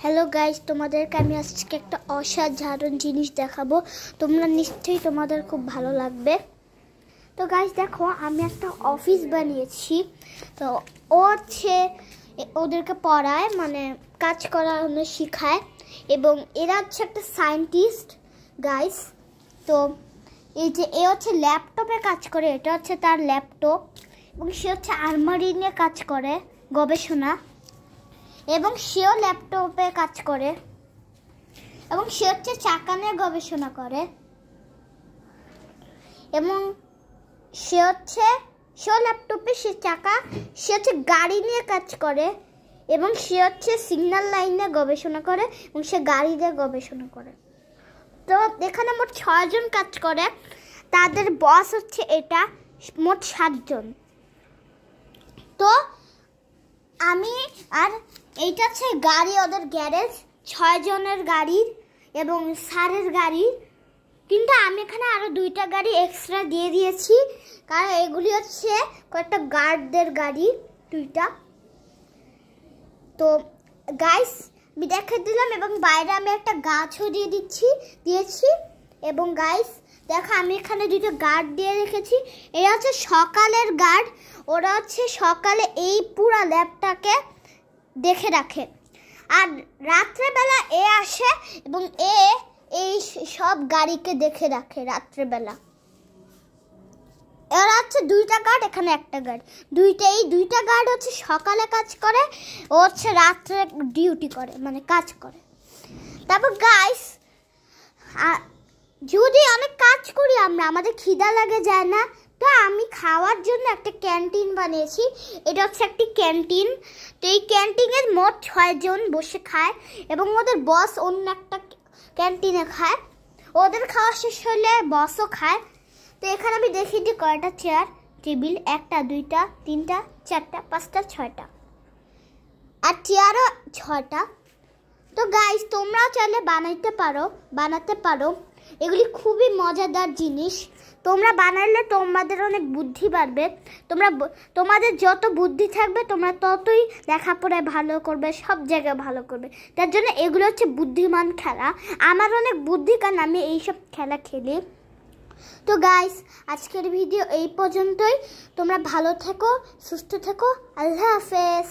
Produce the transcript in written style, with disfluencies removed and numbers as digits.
Hello guys, তোমাদেরকে আমি আজকে একটা অসাধারণ জিনিস দেখাবো। তোমরা নিশ্চয়ই তোমাদের খুব ভালো লাগবে। তো গাইস দেখো, আমি একটা অফিস বানিয়েছি। তো ও হচ্ছে ওদেরকে পড়ায়, মানে কাজ করানো শেখায়, এবং এরা হচ্ছে একটা সায়েন্টিস্ট গাইস। তো এই যে এ হচ্ছে ল্যাপটপে কাজ করে, এটা হচ্ছে তার ল্যাপটপ, এবং সে হচ্ছে আলমারি নিয়ে কাজ করে, গবেষণা, এবং সেও ল্যাপটপে কাজ করে, এবং সে হচ্ছে চাকা নিয়ে গবেষণা করে, এবং সেও ল্যাপটপে সে চাকা, সে হচ্ছে গাড়ি নিয়ে কাজ করে, এবং সে হচ্ছে সিগন্যাল লাইন নিয়ে গবেষণা করে, এবং সে গাড়ি দিয়ে গবেষণা করে। তো এখানে মোট 6 জন কাজ করে, তাদের বস হচ্ছে এটা, মোট 7 জন। তো আমি আর এইটা হচ্ছে গাড়ি, ওদের গ্যারেজ, 6 জনের গাড়ি এবং স্যারের গাড়ি। কিন্তু আমি এখানে আরো 2টা গাড়ি এক্সট্রা দিয়ে দিয়েছি, কারণ এগুলি হচ্ছে কয়েকটা গার্ডদের গাড়ি, 2টা। তো গাইস আমি দেখে দিলাম, এবং বাইরে আমি একটা গাছও দিয়েছি। এবং গাইস দেখো, আমি এখানে 2টা গার্ড দিয়ে রেখেছি। এরা হচ্ছে সকালের গার্ড, ওরা হচ্ছে সকালে এই পুরো ল্যাবটাকে দেখে রাখে, আর রাত্রেবেলা এ আসে এবং এই সব গাড়িকে দেখে রাখে রাত্রেবেলা। এরা হচ্ছে 2টা গার্ড, এখানে একটা গার্ড, এই 2টা গার্ড হচ্ছে সকালে কাজ করে, ও হচ্ছে রাত্রে ডিউটি করে, মানে কাজ করে। তারপর গাইস, যদি অনেক কাজ করি আমাদের খিদা লাগে যায় না, তো আমি খাওয়ার জন্য একটা ক্যান্টিন বানিয়েছি। এটা হচ্ছে একটি ক্যান্টিন। তো এই ক্যান্টিনের মোট 6 জন বসে খায়, এবং ওদের বস অন্য একটা ক্যান্টিনে খায়। ওদের খাওয়া শেষ হলে বসও খায়। তো এখানে আমি দেখি যে কয়টা চেয়ার টেবিল, 1টা 2টা 3টা 4টা 5টা 6টা, আর চেয়ারও 6টা। তো গাইস, তোমরাও চাইলে বানাতে পারো। এগুলি খুবই মজাদার জিনিস। তোমরা বানাইলে তোমাদের অনেক বুদ্ধি বাড়বে। তোমাদের যত বুদ্ধি থাকবে, তোমরা ততই লেখাপড়ায় ভালো করবে, সব জায়গায় ভালো করবে। তার জন্য এগুলো হচ্ছে বুদ্ধিমান খেলা। আমার অনেক বুদ্ধি, কারণ আমি এইসব খেলা খেলি। তো গাইস, আজকের ভিডিও এই পর্যন্তই। তোমরা ভালো থেকো, সুস্থ থেকো। আল্লাহ হাফেজ।